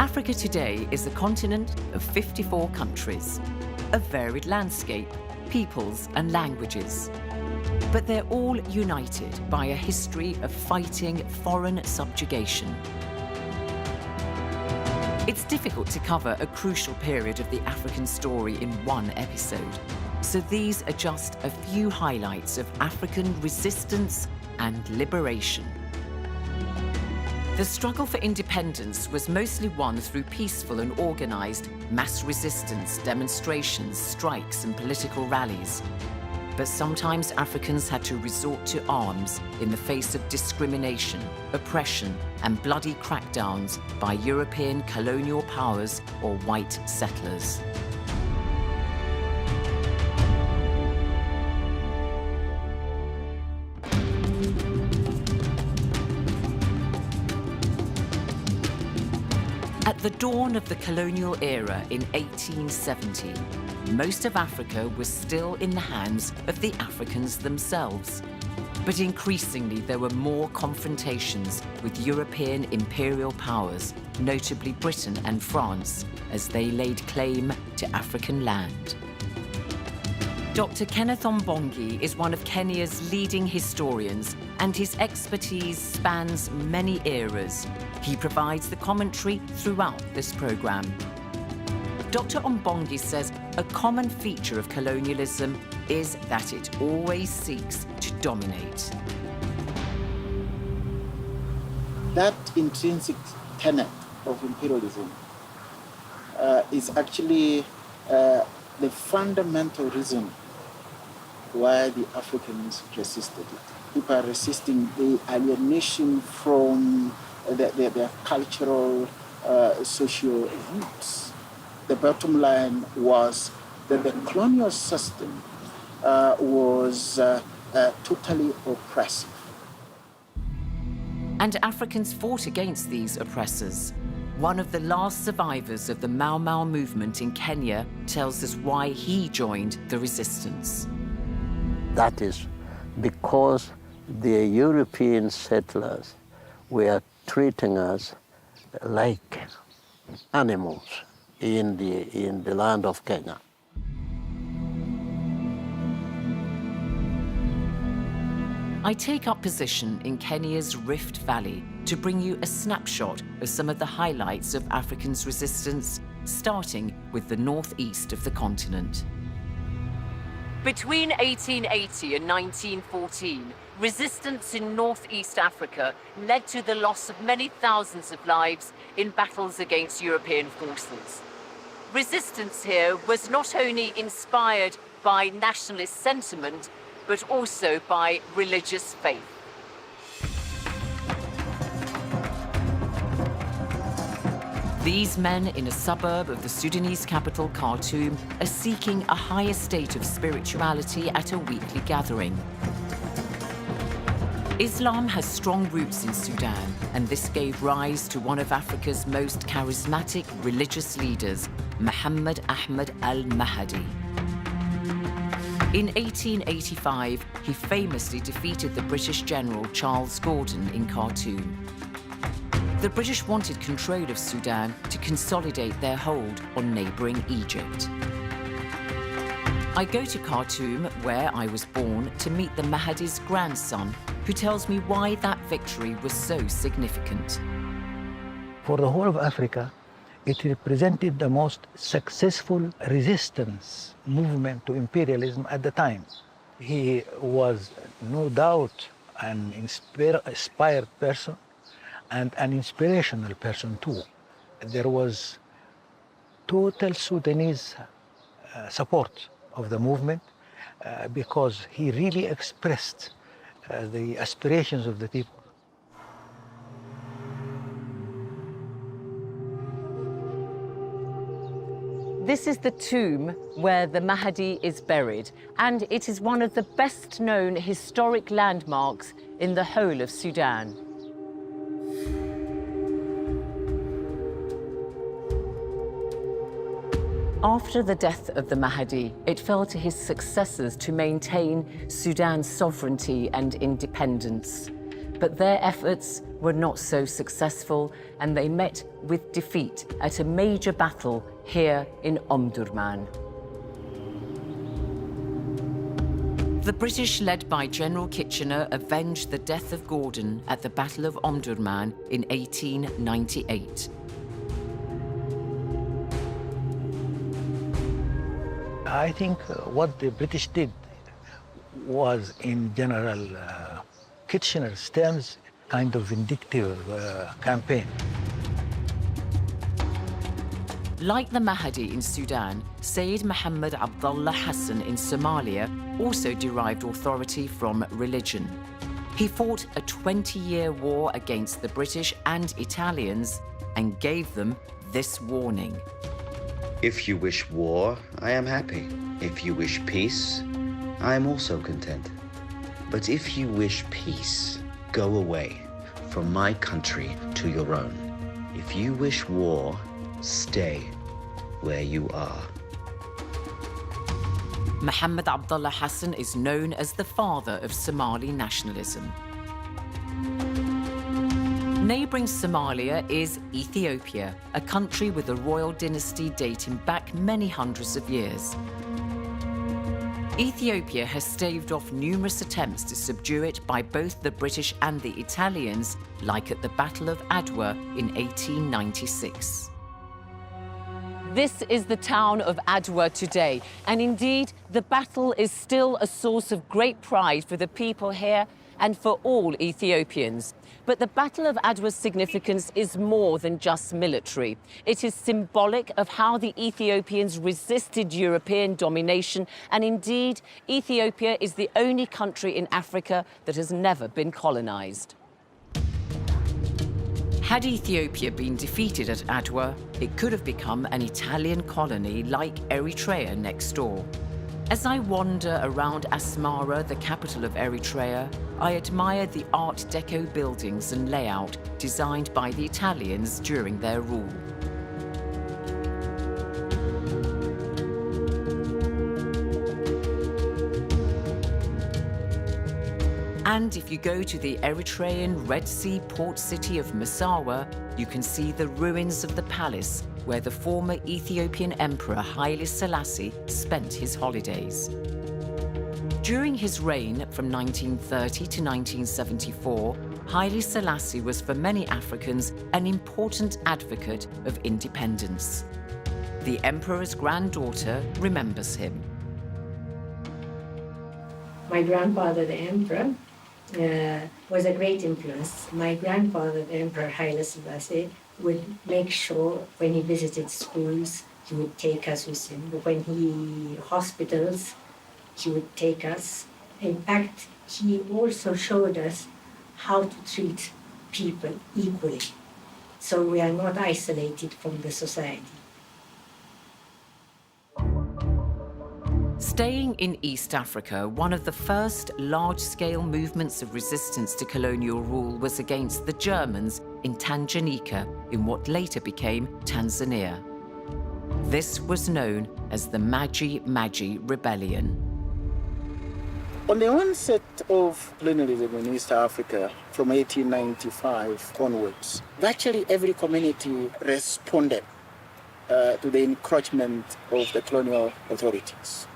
Africa today is a continent of 54 countries, a varied landscape, peoples and languages. But they're all united by a history of fighting foreign subjugation. It's difficult to cover a crucial period of the African story in one episode, so these are just a few highlights of African resistance and liberation. The struggle for independence was mostly won through peaceful and organized mass resistance, demonstrations, strikes, and political rallies. But sometimes Africans had to resort to arms in the face of discrimination, oppression, and bloody crackdowns by European colonial powers or white settlers. At the dawn of the colonial era in 1870, most of Africa was still in the hands of the Africans themselves. But increasingly there were more confrontations with European imperial powers, notably Britain and France, as they laid claim to African land. Dr. Kenneth Ombongi is one of Kenya's leading historians, and his expertise spans many eras. He provides the commentary throughout this program. Dr. Ombongi says a common feature of colonialism is that it always seeks to dominate. That intrinsic tenet of imperialism is actually the fundamental reason why the Africans resisted it. People are resisting the alienation from their cultural, social roots. The bottom line was that the colonial system was totally oppressive. And Africans fought against these oppressors. One of the last survivors of the Mau Mau movement in Kenya tells us why he joined the resistance. That is because the European settlers were treating us like animals in the land of Kenya. I take up position in Kenya's Rift Valley to bring you a snapshot of some of the highlights of Africans' resistance, starting with the northeast of the continent. Between 1880 and 1914, resistance in northeast Africa led to the loss of many thousands of lives in battles against European forces. Resistance here was not only inspired by nationalist sentiment, but also by religious faith. These men in a suburb of the Sudanese capital, Khartoum, are seeking a higher state of spirituality at a weekly gathering. Islam has strong roots in Sudan, and this gave rise to one of Africa's most charismatic religious leaders, Muhammad Ahmad al-Mahdi. In 1885, he famously defeated the British general Charles Gordon in Khartoum. The British wanted control of Sudan to consolidate their hold on neighboring Egypt. I go to Khartoum, where I was born, to meet the Mahdi's grandson, who tells me why that victory was so significant. For the whole of Africa, it represented the most successful resistance movement to imperialism at the time. He was no doubt an inspired person and an inspirational person too. There was total Sudanese support of the movement because he really expressed the aspirations of the people. This is the tomb where the Mahdi is buried, and it is one of the best-known historic landmarks in the whole of Sudan. After the death of the Mahdi, it fell to his successors to maintain Sudan's sovereignty and independence. But their efforts were not so successful, and they met with defeat at a major battle here in Omdurman. The British, led by General Kitchener, avenged the death of Gordon at the Battle of Omdurman in 1898. I think what the British did was, in General Kitchener's terms, kind of vindictive campaign. Like the Mahdi in Sudan, Sayyid Muhammad Abdullah Hassan in Somalia also derived authority from religion. He fought a 20-year war against the British and Italians and gave them this warning. If you wish war, I am happy. If you wish peace, I am also content. But if you wish peace, go away from my country to your own. If you wish war, stay where you are. Muhammad Abdullah Hassan is known as the father of Somali nationalism. Neighbouring Somalia is Ethiopia, a country with a royal dynasty dating back many hundreds of years. Ethiopia has staved off numerous attempts to subdue it by both the British and the Italians, like at the Battle of Adwa in 1896. This is the town of Adwa today, and indeed, the battle is still a source of great pride for the people here and for all Ethiopians. But the Battle of Adwa's significance is more than just military. It is symbolic of how the Ethiopians resisted European domination, and indeed, Ethiopia is the only country in Africa that has never been colonized. Had Ethiopia been defeated at Adwa, it could have become an Italian colony like Eritrea next door. As I wander around Asmara, the capital of Eritrea, I admire the Art Deco buildings and layout designed by the Italians during their rule. And if you go to the Eritrean Red Sea port city of Massawa, you can see the ruins of the palace where the former Ethiopian Emperor Haile Selassie spent his holidays. During his reign from 1930 to 1974, Haile Selassie was for many Africans an important advocate of independence. The emperor's granddaughter remembers him. My grandfather, the emperor, was a great influence. My grandfather, the Emperor Haile Selassie, would make sure when he visited schools, he would take us with him. When he hospitals, he would take us. In fact, he also showed us how to treat people equally, so we are not isolated from the society. Staying in East Africa, one of the first large-scale movements of resistance to colonial rule was against the Germans in Tanganyika, in what later became Tanzania. This was known as the Maji Maji Rebellion. On the onset of colonialism in East Africa from 1895 onwards, virtually every community responded to the encroachment of the colonial authorities.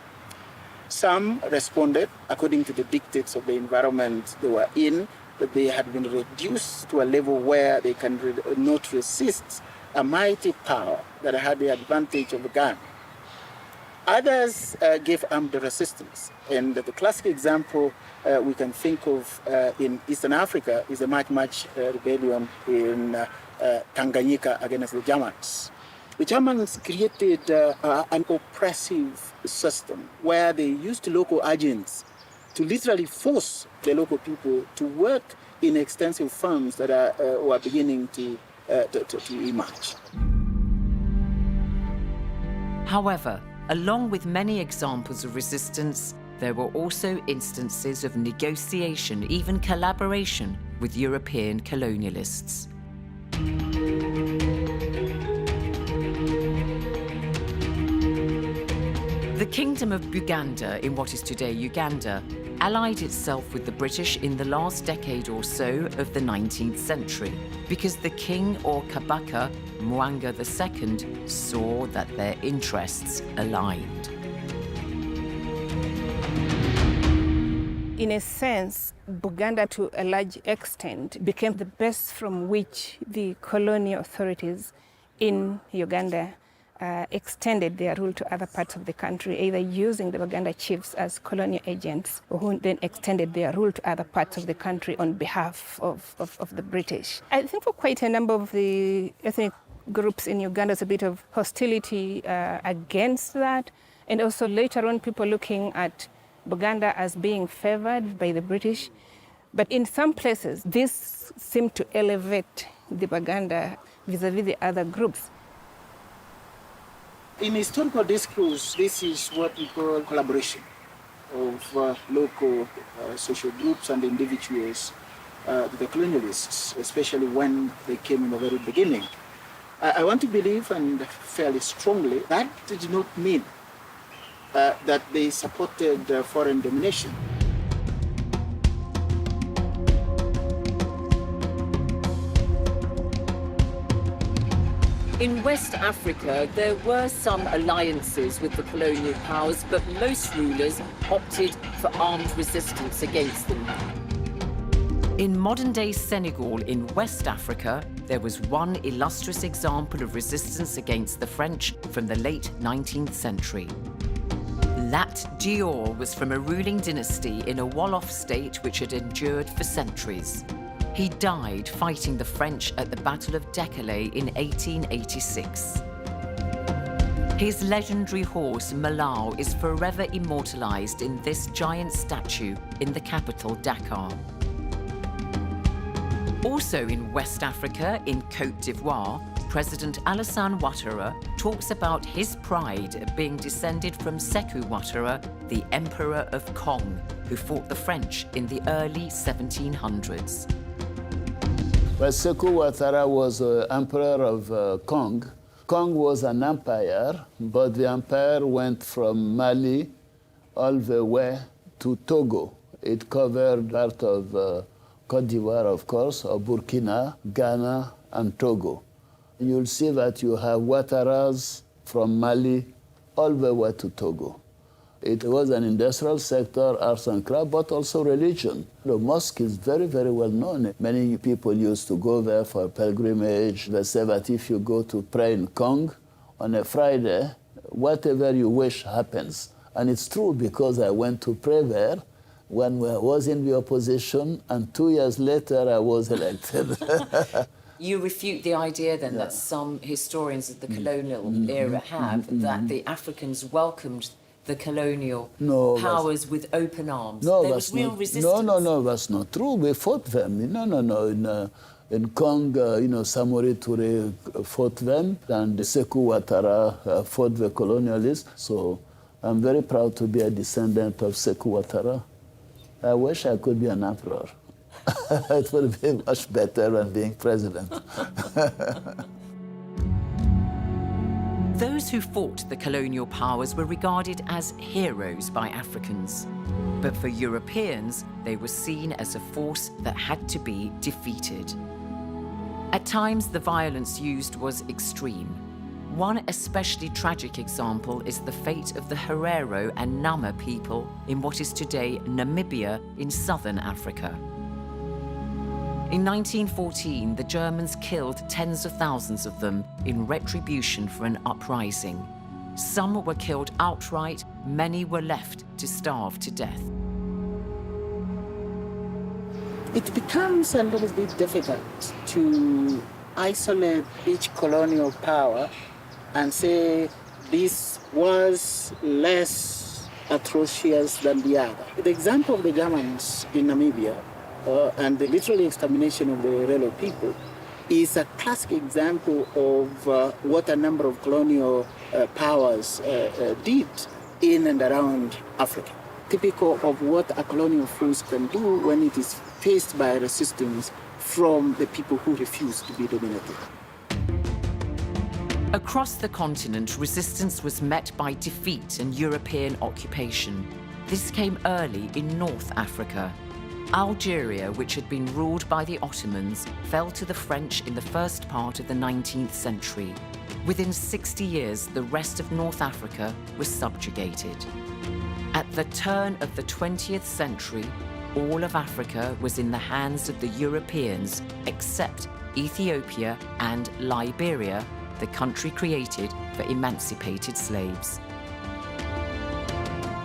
Some responded according to the dictates of the environment they were in, that they had been reduced to a level where they can not resist a mighty power that had the advantage of a gun. Others gave armed resistance, and the classic example we can think of in Eastern Africa is the Maji rebellion in Tanganyika against the Germans. The Germans created an oppressive system where they used local agents to literally force the local people to work in extensive farms that were beginning to emerge. However, along with many examples of resistance, there were also instances of negotiation, even collaboration, with European colonialists. The Kingdom of Buganda, in what is today Uganda, allied itself with the British in the last decade or so of the 19th century because the king, or Kabaka, Mwanga II, saw that their interests aligned. In a sense, Buganda, to a large extent, became the base from which the colonial authorities in Uganda extended their rule to other parts of the country, either using the Buganda chiefs as colonial agents, or who then extended their rule to other parts of the country on behalf of the British. I think for quite a number of the ethnic groups in Uganda, there's a bit of hostility against that, and also later on people looking at Buganda as being favored by the British. But in some places, this seemed to elevate the Buganda vis-a-vis the other groups. In historical discourse, this is what we call collaboration of local social groups and individuals with the colonialists, especially when they came in the very beginning. I want to believe, and fairly strongly, that did not mean that they supported foreign domination. In West Africa, there were some alliances with the colonial powers, but most rulers opted for armed resistance against them. In modern-day Senegal in West Africa, there was one illustrious example of resistance against the French from the late 19th century. Lat Dior was from a ruling dynasty in a Wolof state which had endured for centuries. He died fighting the French at the Battle of Dekele in 1886. His legendary horse, Malau, is forever immortalized in this giant statue in the capital, Dakar. Also in West Africa, in Côte d'Ivoire, President Alassane Ouattara talks about his pride at being descended from Sékou Ouattara, the Emperor of Kong, who fought the French in the early 1700s. Well, Sékou Ouattara was emperor of Kong. Kong was an empire, but the empire went from Mali all the way to Togo. It covered part of Côte d'Ivoire, of course, or Burkina, Ghana, and Togo. You'll see that you have Ouattaras from Mali all the way to Togo. It was an industrial sector, arts and crafts, but also religion. The mosque is very, very well known. Many people used to go there for pilgrimage. They say that if you go to pray in Kong on a Friday, whatever you wish happens. And it's true, because I went to pray there when I was in the opposition, and 2 years later I was elected. You refute the idea then that some historians of the colonial era have, that the Africans welcomed the colonial powers with open arms. No, there was real resistance. No, that's not true. We fought them. No. In Kong, Samori Touré fought them, and Sékou Ouattara fought the colonialists. So I'm very proud to be a descendant of Sékou Ouattara. I wish I could be an emperor. It would be much better than being president. Those who fought the colonial powers were regarded as heroes by Africans. But for Europeans, they were seen as a force that had to be defeated. At times, the violence used was extreme. One especially tragic example is the fate of the Herero and Nama people in what is today Namibia in southern Africa. In 1914, the Germans killed tens of thousands of them in retribution for an uprising. Some were killed outright, many were left to starve to death. It becomes a little bit difficult to isolate each colonial power and say this was less atrocious than the other. The example of the Germans in Namibia and the literal extermination of the Herero people is a classic example of what a number of colonial powers did in and around Africa. Typical of what a colonial force can do when it is faced by resistance from the people who refuse to be dominated. Across the continent, resistance was met by defeat and European occupation. This came early in North Africa. Algeria, which had been ruled by the Ottomans, fell to the French in the first part of the 19th century. Within 60 years, the rest of North Africa was subjugated. At the turn of the 20th century, all of Africa was in the hands of the Europeans, except Ethiopia and Liberia, the country created for emancipated slaves.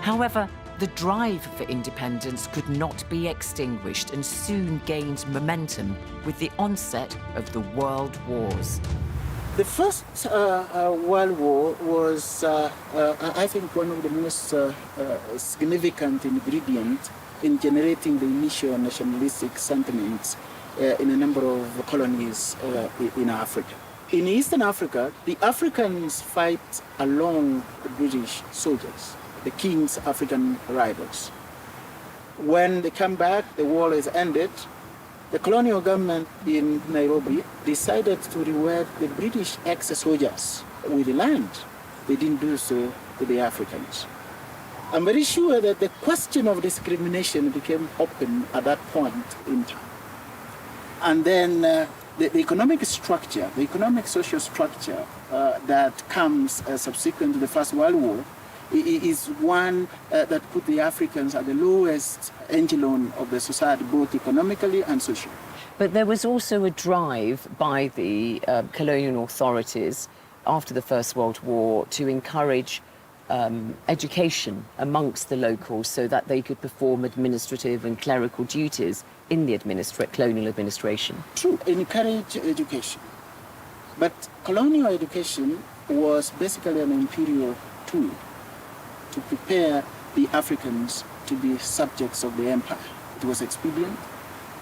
However, the drive for independence could not be extinguished and soon gained momentum with the onset of the World Wars. The First World War was, I think, one of the most significant ingredients in generating the initial nationalistic sentiments in a number of colonies in Africa. In Eastern Africa, the Africans fight along the British soldiers, the King's African rivals. When they come back, the war is ended. The colonial government in Nairobi decided to reward the British ex-soldiers with the land. They didn't do so to the Africans. I'm very sure that the question of discrimination became open at that point in time. And then the economic structure, the economic social structure that comes subsequent to the First World War is one that put the Africans at the lowest echelon of the society, both economically and socially. But there was also a drive by the colonial authorities after the First World War to encourage education amongst the locals so that they could perform administrative and clerical duties in the colonial administration. True, encourage education. But colonial education was basically an imperial tool to prepare the Africans to be subjects of the empire. It was expedient.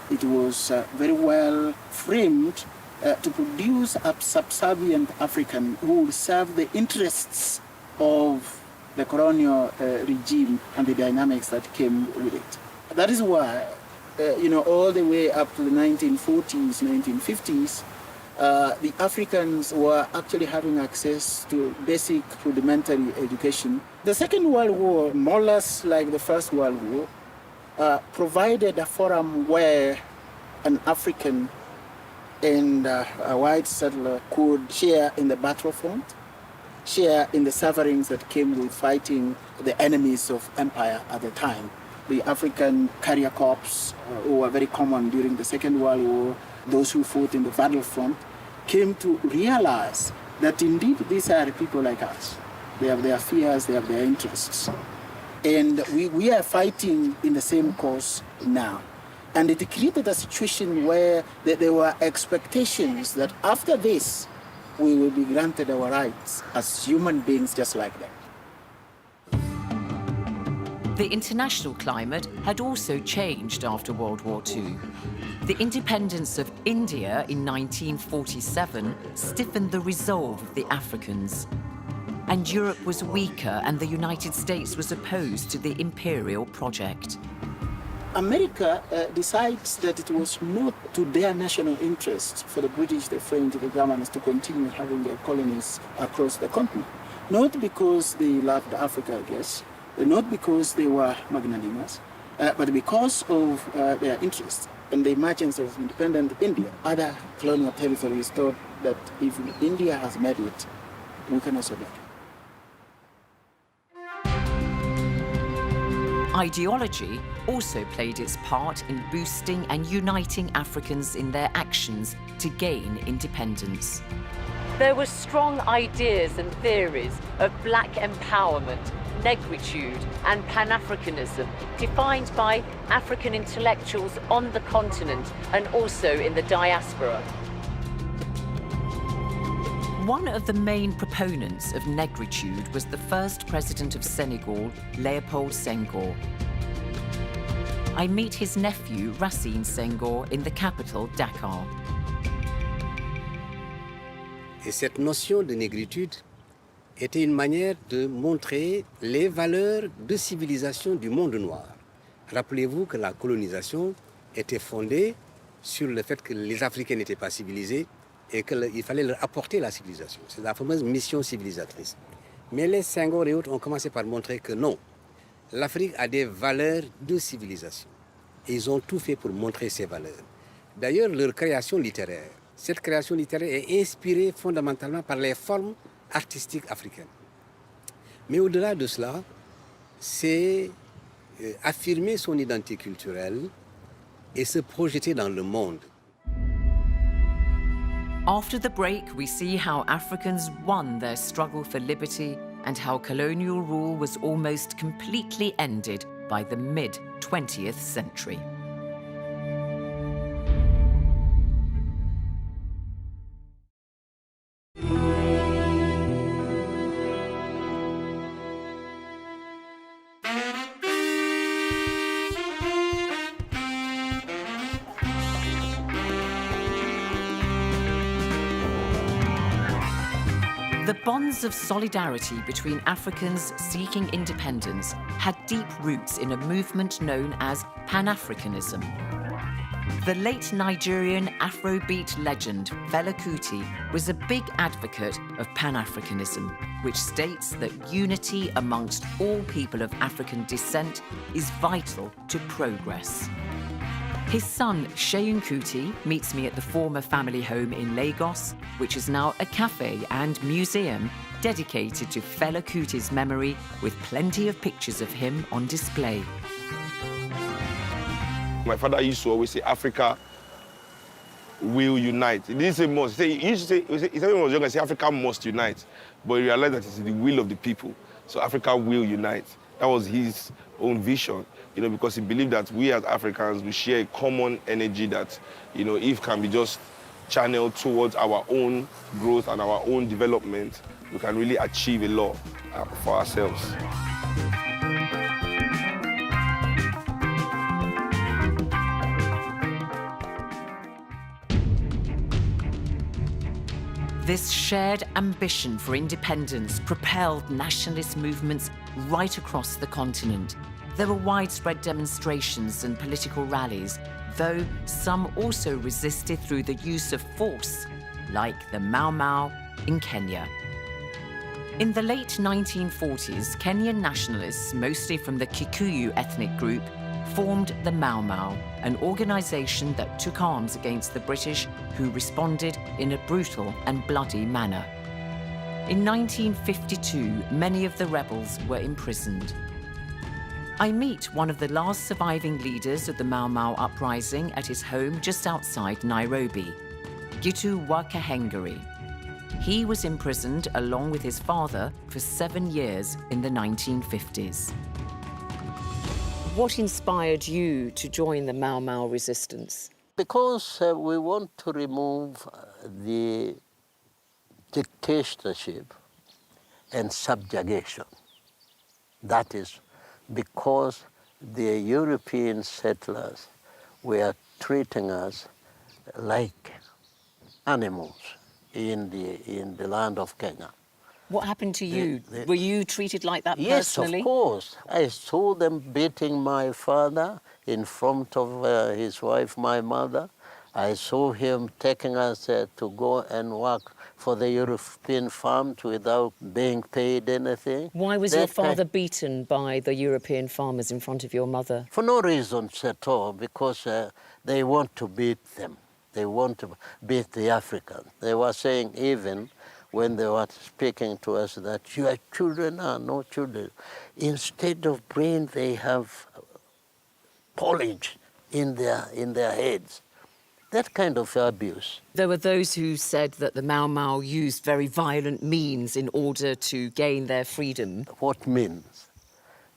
It was very well framed to produce a subservient African who would serve the interests of the colonial regime and the dynamics that came with it. That is why, all the way up to the 1940s, 1950s, the Africans were actually having access to basic rudimentary education. The Second World War, more or less like the First World War, provided a forum where an African and a white settler could share in the battlefront, share in the sufferings that came with fighting the enemies of empire at the time. The African carrier corps, who were very common during the Second World War, those who fought in the battlefront, came to realize that indeed these are people like us. They have their fears, they have their interests. And we are fighting in the same cause now. And it created a situation where there were expectations that after this, we will be granted our rights as human beings just like them. The international climate had also changed after World War II. The independence of India in 1947 stiffened the resolve of the Africans. And Europe was weaker and the United States was opposed to the imperial project. America decides that it was not to their national interest for the British, the French, the Germans to continue having their colonies across the continent. Not because they loved Africa, I guess, not because they were magnanimous, but because of their interests and the emergence of independent India. Other colonial territories thought that if India has made it, we can also make it. Ideology also played its part in boosting and uniting Africans in their actions to gain independence. There were strong ideas and theories of black empowerment, negritude and Pan-Africanism defined by African intellectuals on the continent and also in the diaspora. One of the main proponents of negritude was the first president of Senegal, Léopold Senghor. I meet his nephew, Racine Senghor, in the capital, Dakar. Et cette notion de négritude était une manière de montrer les valeurs de civilisation du monde noir. Rappelez-vous que la colonisation était fondée sur le fait que les Africains n'étaient pas civilisés et qu'il fallait leur apporter la civilisation. C'est la fameuse mission civilisatrice. Mais les Senghor et autres ont commencé par montrer que non, l'Afrique a des valeurs de civilisation. Et ils ont tout fait pour montrer ces valeurs. D'ailleurs, leur création littéraire, cette création littéraire est inspirée fondamentalement par les formes artistiques africaines. Mais au-delà de cela, c'est affirmer son identité culturelle et se projeter dans le monde. After the break, we see how Africans won their struggle for liberty and how colonial rule was almost completely ended by the mid-20th century. The bonds of solidarity between Africans seeking independence had deep roots in a movement known as Pan-Africanism. The late Nigerian Afrobeat legend Fela Kuti was a big advocate of Pan-Africanism, which states that unity amongst all people of African descent is vital to progress. His son, Seun Kuti, meets me at the former family home in Lagos, which is now a cafe and museum dedicated to Fela Kuti's memory, with plenty of pictures of him on display. My father used to always say, Africa will unite. He didn't say must. He used to say, he said when he was younger, he said, Africa must unite. But he realized that it's the will of the people. So Africa will unite. That was his own vision, because he believed that we as Africans, we share a common energy that, if can be just channeled towards our own growth and our own development, we can really achieve a lot for ourselves. This shared ambition for independence propelled nationalist movements right across the continent. There were widespread demonstrations and political rallies, though some also resisted through the use of force, like the Mau Mau in Kenya. In the late 1940s, Kenyan nationalists, mostly from the Kikuyu ethnic group, formed the Mau Mau, an organisation that took arms against the British, who responded in a brutal and bloody manner. In 1952, many of the rebels were imprisoned. I meet one of the last surviving leaders of the Mau Mau uprising at his home just outside Nairobi, Gitu Wakahengeri. He was imprisoned along with his father for 7 years in the 1950s. What inspired you to join the Mau Mau resistance? Because we want to remove the dictatorship and subjugation. That is because the European settlers were treating us like animals in the land of Kenya. What happened to you? Were you treated like that Yes, personally? of course. I saw them beating my father in front of his wife, my mother. I saw him taking us to go and work for the European farms without being paid anything. Why was your father beaten by the European farmers in front of your mother? For no reasons at all, because they want to beat them. They want to beat the Africans. They were saying even when they were speaking to us that your children are no children. Instead of brain, they have polish in their heads. That kind of abuse. There were those who said that the Mau Mau used very violent means in order to gain their freedom. What means?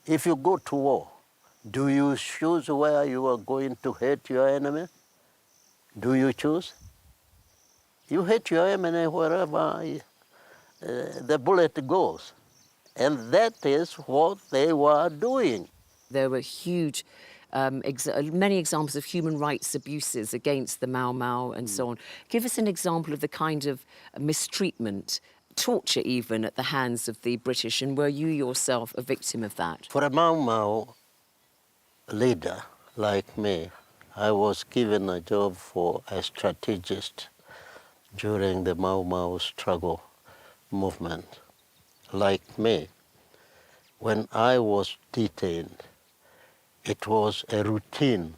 If you go to war, do you choose where you are going to hate your enemy? Do you choose? You hate your enemy wherever the bullet goes. And that is what they were doing. There were huge, many examples of human rights abuses against the Mau Mau and so on. Give us an example of the kind of mistreatment, torture even, at the hands of the British, and were you yourself a victim of that? For a Mau Mau leader like me, I was given a job for a strategist during the Mau Mau struggle movement. Like me, when I was detained, it was a routine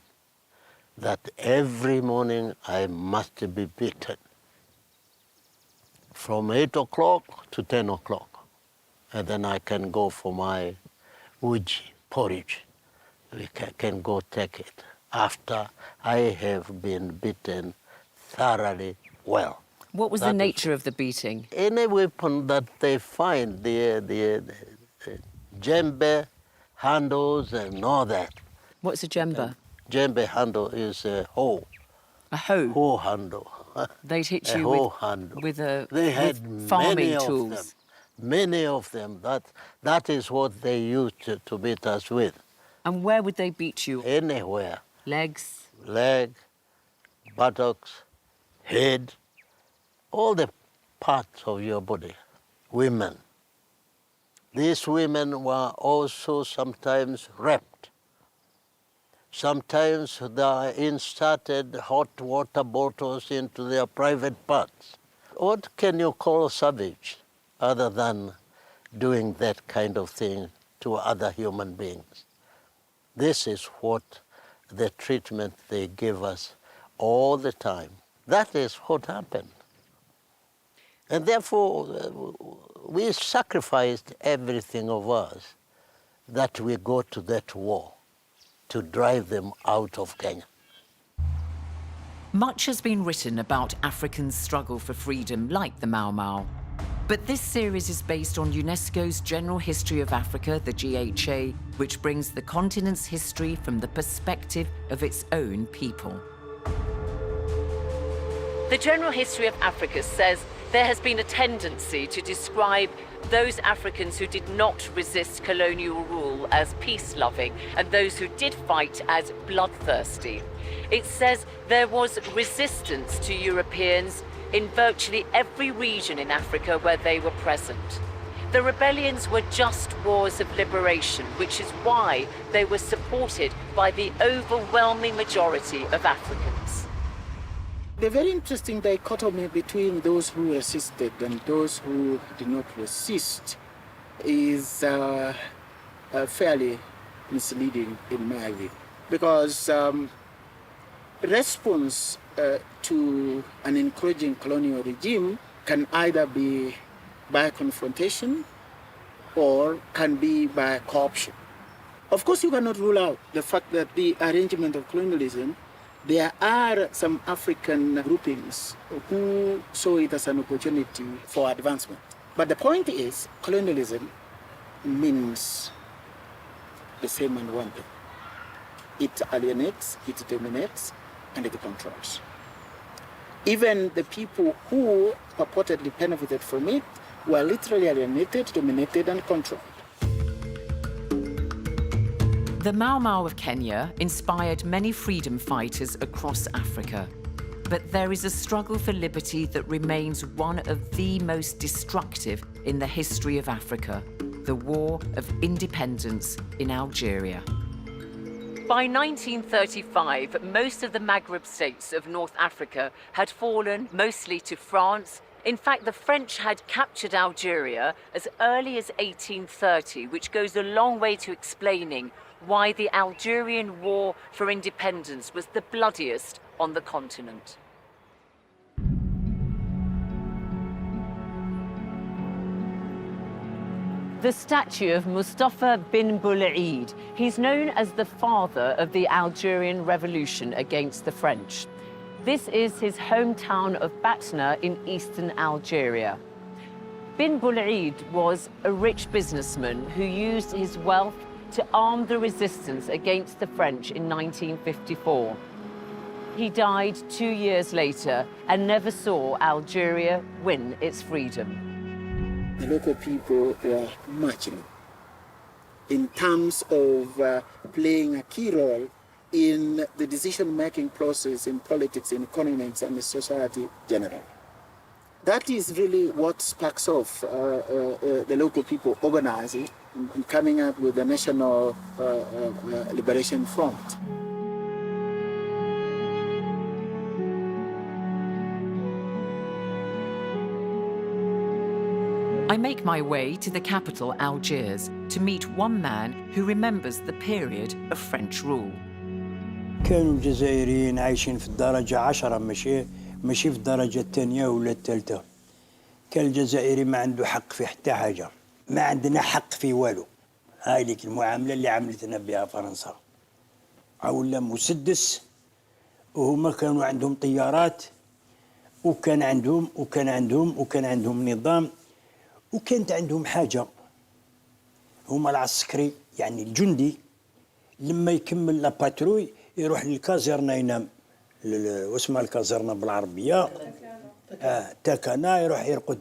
that every morning I must be beaten from 8 o'clock to 10 o'clock. And then I can go for my uji, porridge. We can go take it after I have been beaten thoroughly well. What was the nature of the beating? Any weapon that they find, the djembe, handles and all that. What's a djembe? Djembe handle is a hoe. A hoe? Hoe handle. They'd hit you with farming many tools. Of them, many of them. That is what they used to beat us with. And where would they beat you? Anywhere. Legs? Leg, buttocks, head, all the parts of your body. Women. These women were also sometimes raped. Sometimes they inserted hot water bottles into their private parts. What can you call savage other than doing that kind of thing to other human beings? This is what the treatment they give us all the time. That is what happened. And therefore, we sacrificed everything of us that we go to that war to drive them out of Kenya. Much has been written about Africans' struggle for freedom, like the Mau Mau. But this series is based on UNESCO's General History of Africa, the GHA, which brings the continent's history from the perspective of its own people. The General History of Africa says there has been a tendency to describe those Africans who did not resist colonial rule as peace-loving and those who did fight as bloodthirsty. It says there was resistance to Europeans in virtually every region in Africa where they were present. The rebellions were just wars of liberation, which is why they were supported by the overwhelming majority of Africans. The very interesting dichotomy between those who resisted and those who did not resist is fairly misleading in my view, because response to an encouraging colonial regime can either be by confrontation or can be by co-option. Of course, you cannot rule out the fact that the arrangement of colonialism, there are some African groupings who saw it as an opportunity for advancement. But the point is, colonialism means the same and one thing. It alienates, it dominates, and it controls. Even the people who purportedly benefited from it were literally alienated, dominated, and controlled. The Mau Mau of Kenya inspired many freedom fighters across Africa. But there is a struggle for liberty that remains one of the most destructive in the history of Africa, the War of Independence in Algeria. By 1935, most of the Maghreb states of North Africa had fallen mostly to France. In fact, the French had captured Algeria as early as 1830, which goes a long way to explaining why the Algerian War for Independence was the bloodiest on the continent. The statue of Mustafa bin Boulaid. He's known as the father of the Algerian Revolution against the French. This is his hometown of Batna in eastern Algeria. Bin Boulaid was a rich businessman who used his wealth to arm the resistance against the French in 1954. He died 2 years later and never saw Algeria win its freedom. The local people were marching in terms of playing a key role in the decision-making process in politics, in economics, and in society generally. That is really what sparks off the local people organizing and coming up with the National Liberation Front. I make my way to the capital, Algiers, to meet one man who remembers the period of French rule. كانوا الجزائريين عايشين في الدرجة 10 ماشي في الدرجة الثانية ولا الثالثة. كان الجزائري ما عنده حق في حتى حاجة، ما عندنا حق في والو. هاي ليك المعاملة اللي عملتنا بها فرنسا. عولا مسدس وهما كانوا عندهم طيارات وكان عندهم نظام وكانت عندهم حاجة. هما العسكري يعني الجندي لما يكمل لاباتروي يروح للكازيرنا ينام. واسمها الكازيرنا بالعربية تاكانا يروح يرقد.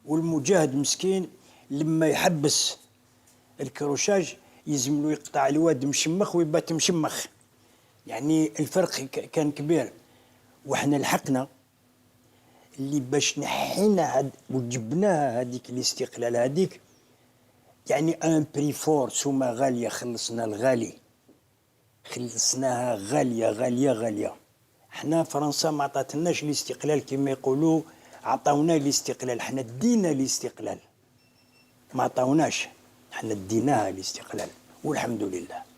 والمجاهد مسكين لما يحبس الكروشاج يلزم له يقطع الواد مشمخ ويبات مشمخ. يعني الفرق كان كبير. وحنا لحقنا اللي باش نحينا وجبناها هذيك الاستقلال هذيك يعني ان بري فور سومه غاليه. خلصنا الغالي، خلصناها غاليه. احنا فرنسا ما عطاتناش الاستقلال كما يقولوا، عطاونا الاستقلال. احنا دينا الاستقلال، ما عطاوناش، احنا ديناها الاستقلال والحمد لله.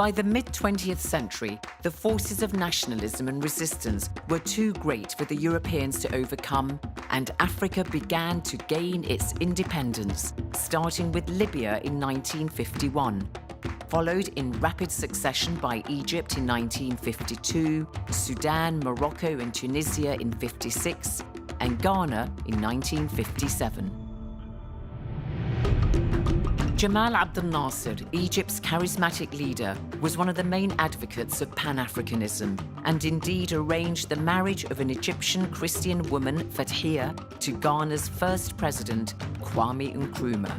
By the mid-20th century, the forces of nationalism and resistance were too great for the Europeans to overcome, and Africa began to gain its independence, starting with Libya in 1951, followed in rapid succession by Egypt in 1952, Sudan, Morocco and Tunisia in 1956, and Ghana in 1957. Jamal Abdel Nasser, Egypt's charismatic leader, was one of the main advocates of Pan-Africanism and indeed arranged the marriage of an Egyptian Christian woman, Fathia, to Ghana's first president, Kwame Nkrumah.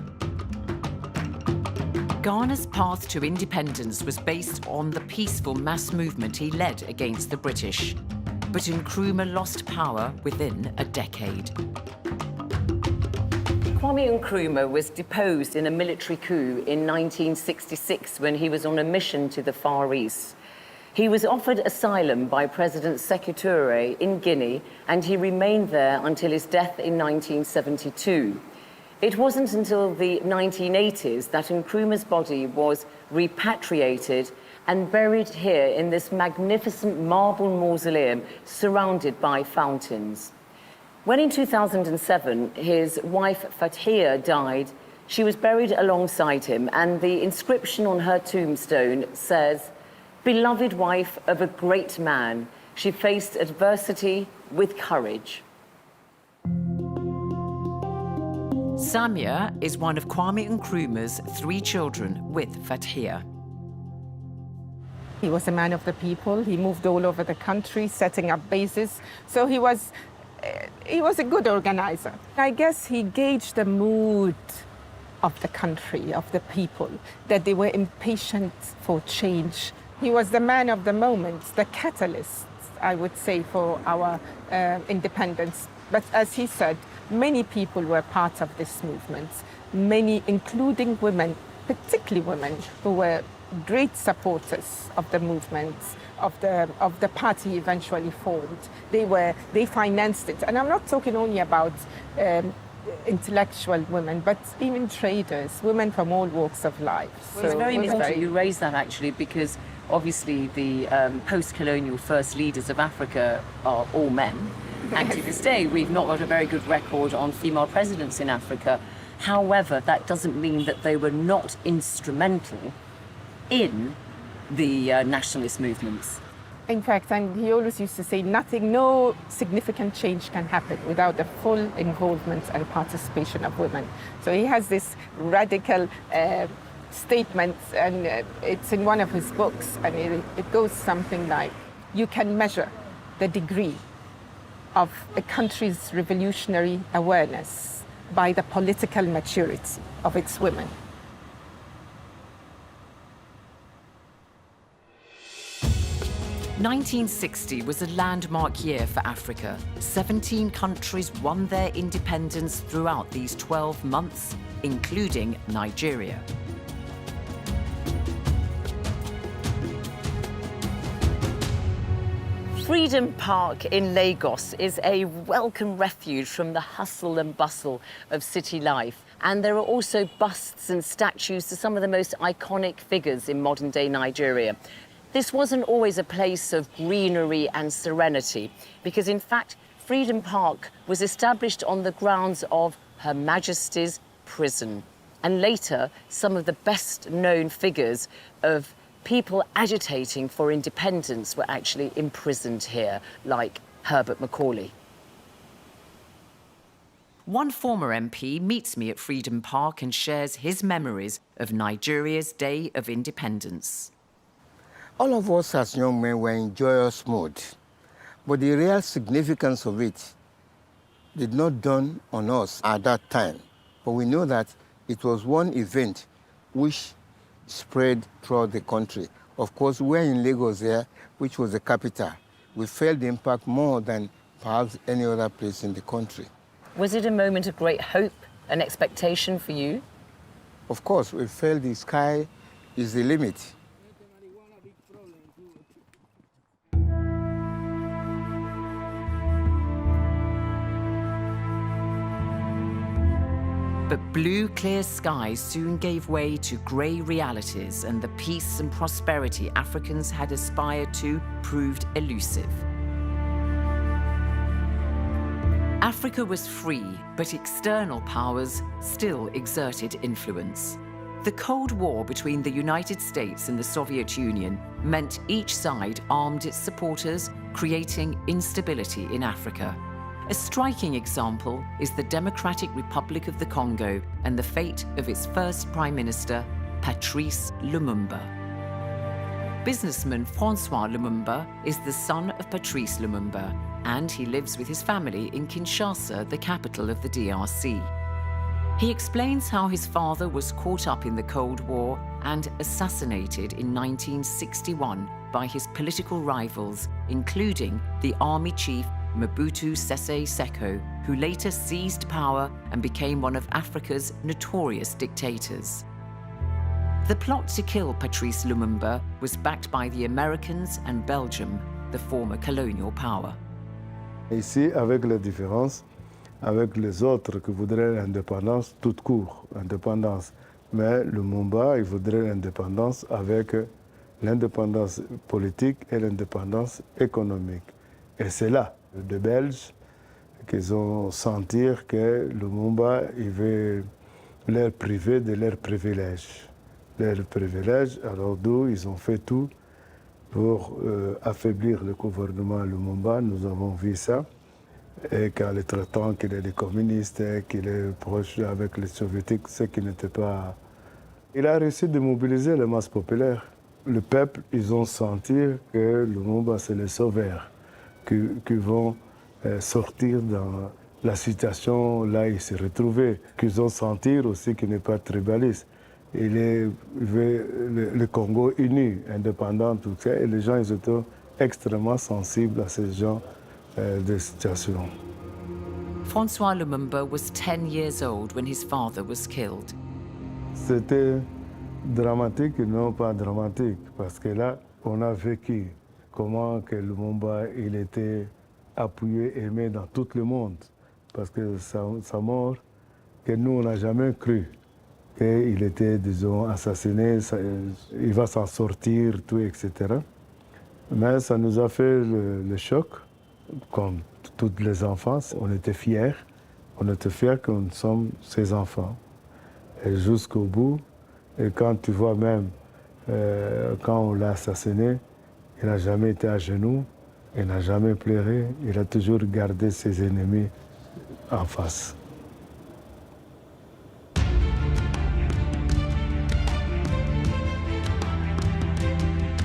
Ghana's path to independence was based on the peaceful mass movement he led against the British, but Nkrumah lost power within a decade. Kwame Nkrumah was deposed in a military coup in 1966 when he was on a mission to the Far East. He was offered asylum by President Sékou Touré in Guinea, and he remained there until his death in 1972. It wasn't until the 1980s that Nkrumah's body was repatriated and buried here in this magnificent marble mausoleum surrounded by fountains. When in 2007 his wife Fathia died, she was buried alongside him, and the inscription on her tombstone says, "Beloved wife of a great man, she faced adversity with courage." Samia is one of Kwame Nkrumah's 3 children with Fathia. He was a man of the people. He moved all over the country, setting up bases. So he was a good organizer. I guess he gauged the mood of the country, of the people, that they were impatient for change. He was the man of the moment, the catalyst, I would say, for our independence. But as he said, many people were part of this movement, many, including women, particularly women, who were great supporters of the movement, of the party eventually formed. They financed it. And I'm not talking only about intellectual women, but even traders, women from all walks of life. Well, it's very important you raise that, actually, because obviously the post-colonial first leaders of Africa are all men. And to this day, we've not got a very good record on female presidents in Africa. However, that doesn't mean that they were not instrumental in the nationalist movements. In fact, and he always used to say, no significant change can happen without the full involvement and participation of women. So he has this radical statement, and it's in one of his books, and it goes something like, you can measure the degree of a country's revolutionary awareness by the political maturity of its women. '60 was a landmark year for Africa. 17 countries won their independence throughout these 12 months, including Nigeria. Freedom Park in Lagos is a welcome refuge from the hustle and bustle of city life. And there are also busts and statues to some of the most iconic figures in modern-day Nigeria. This wasn't always a place of greenery and serenity, because in fact, Freedom Park was established on the grounds of Her Majesty's prison. And later, some of the best-known figures of people agitating for independence were actually imprisoned here, like Herbert Macaulay. One former MP meets me at Freedom Park and shares his memories of Nigeria's Day of Independence. All of us as young men were in joyous mood, but the real significance of it did not dawn on us at that time. But we know that it was one event which spread throughout the country. Of course, we were in Lagos there, which was the capital. We felt the impact more than perhaps any other place in the country. Was it a moment of great hope and expectation for you? Of course, we felt the sky is the limit. But blue, clear skies soon gave way to grey realities, and the peace and prosperity Africans had aspired to proved elusive. Africa was free, but external powers still exerted influence. The Cold War between the United States and the Soviet Union meant each side armed its supporters, creating instability in Africa. A striking example is the Democratic Republic of the Congo and the fate of its first Prime Minister, Patrice Lumumba. Businessman Francois Lumumba is the son of Patrice Lumumba, and he lives with his family in Kinshasa, the capital of the DRC. He explains how his father was caught up in the Cold War and assassinated in 1961 by his political rivals, including the army chief Mobutu Sese Seko, who later seized power and became one of Africa's notorious dictators. The plot to kill Patrice Lumumba was backed by the Americans and Belgium, the former colonial power. Ici, avec la différence, avec les autres qui voudraient l'indépendance toute court, indépendance. Mais Lumumba, il voudrait l'indépendance avec l'indépendance politique et l'indépendance économique. Et c'est là, les Belges, qu'ils ont senti que Lumumba, il veut leur priver de leurs privilèges. Leurs privilèges, alors d'où ils ont fait tout pour affaiblir le gouvernement Lumumba. Nous avons vu ça. Et qu'en le traitant qu'il est des communistes, qu'il est proche avec les soviétiques, ce qui n'était pas... Il a réussi de mobiliser les masses populaires. Le peuple, ils ont senti que Lumumba, c'est le sauveur, qui vont sortir dans la situation là où ils se retrouvaient, qu'ils ont senti aussi qu'il n'est pas tribaliste. Il veut le Congo uni, indépendant, tout ça, et les gens, ils étaient extrêmement sensibles à ce genre de situation. Francois Lumumba was 10 years old when his father was killed. C'était dramatique et non pas dramatique, parce que là, on a vécu comment que Lumumba, il était appuyé, aimé dans tout le monde, parce que sa mort, que nous, on n'a jamais cru qu'il était, disons, assassiné, il va s'en sortir, tout, etc. Mais ça nous a fait le choc. Comme tous les enfants, on était fiers que nous sommes ses enfants. Et jusqu'au bout, et quand tu vois même, quand on l'a assassiné, il n'a jamais été à genoux, il n'a jamais pleuré, il a toujours gardé ses ennemis en face.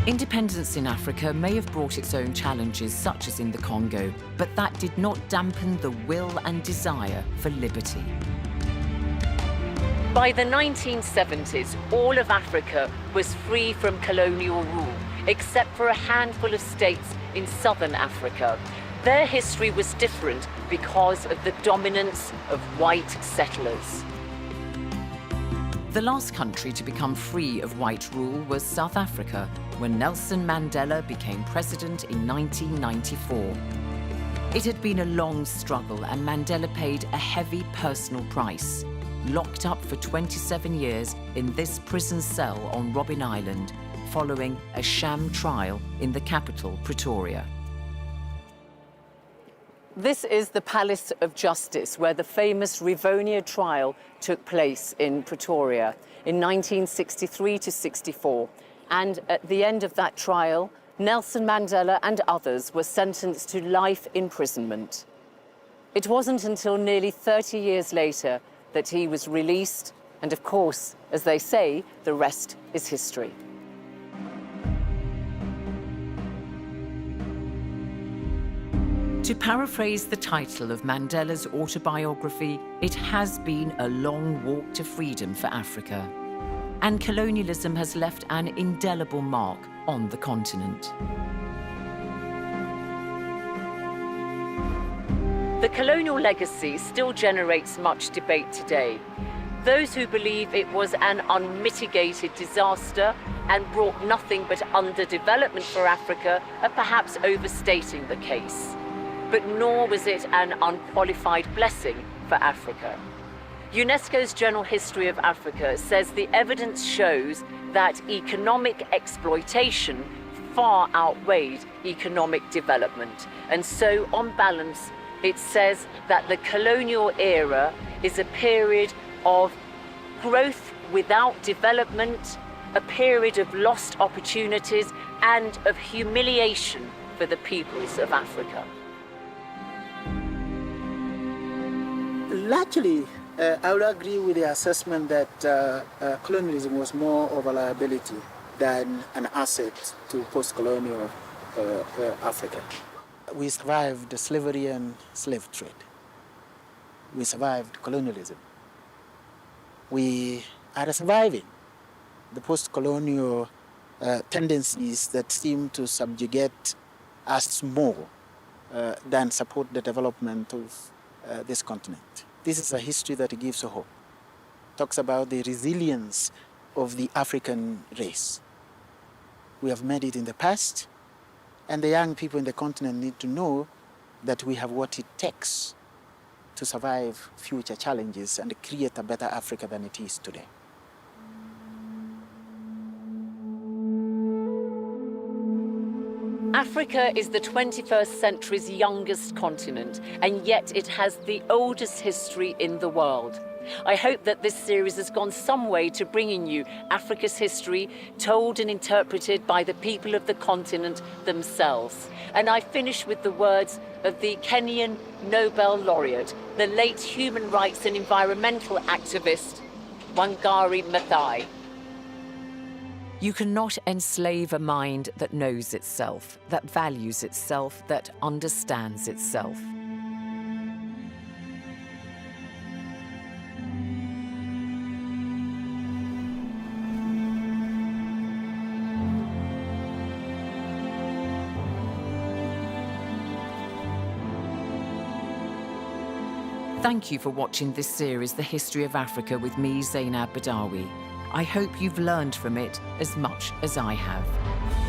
Independence in Africa may have brought its own challenges, such as in the Congo, but that did not dampen the will and desire for liberty. By the 1970s, all of Africa was free from colonial rule, except for a handful of states in southern Africa. Their history was different because of the dominance of white settlers. The last country to become free of white rule was South Africa, when Nelson Mandela became president in 1994. It had been a long struggle, and Mandela paid a heavy personal price, locked up for 27 years in this prison cell on Robben Island, following a sham trial in the capital, Pretoria. This is the Palace of Justice, where the famous Rivonia trial took place in Pretoria in 1963 to 64. And at the end of that trial, Nelson Mandela and others were sentenced to life imprisonment. It wasn't until nearly 30 years later that he was released, and of course, as they say, the rest is history. To paraphrase the title of Mandela's autobiography, it has been a long walk to freedom for Africa, and colonialism has left an indelible mark on the continent. The colonial legacy still generates much debate today. Those who believe it was an unmitigated disaster and brought nothing but underdevelopment for Africa are perhaps overstating the case. But nor was it an unqualified blessing for Africa. UNESCO's General History of Africa says the evidence shows that economic exploitation far outweighed economic development. And so, on balance, it says that the colonial era is a period of growth without development, a period of lost opportunities, and of humiliation for the peoples of Africa. Largely, I would agree with the assessment that colonialism was more of a liability than an asset to post-colonial Africa. We survived the slavery and slave trade. We survived colonialism. We are surviving the post-colonial tendencies that seem to subjugate us more than support the development of this continent. This is a history that gives hope. Talks about the resilience of the African race. We have made it in the past, and the young people in the continent need to know that we have what it takes to survive future challenges and create a better Africa than it is today. Africa is the 21st century's youngest continent, and yet it has the oldest history in the world. I hope that this series has gone some way to bringing you Africa's history, told and interpreted by the people of the continent themselves. And I finish with the words of the Kenyan Nobel laureate, the late human rights and environmental activist, Wangari Maathai. You cannot enslave a mind that knows itself, that values itself, that understands itself. Thank you for watching this series, The History of Africa, with me, Zainab Badawi. I hope you've learned from it as much as I have.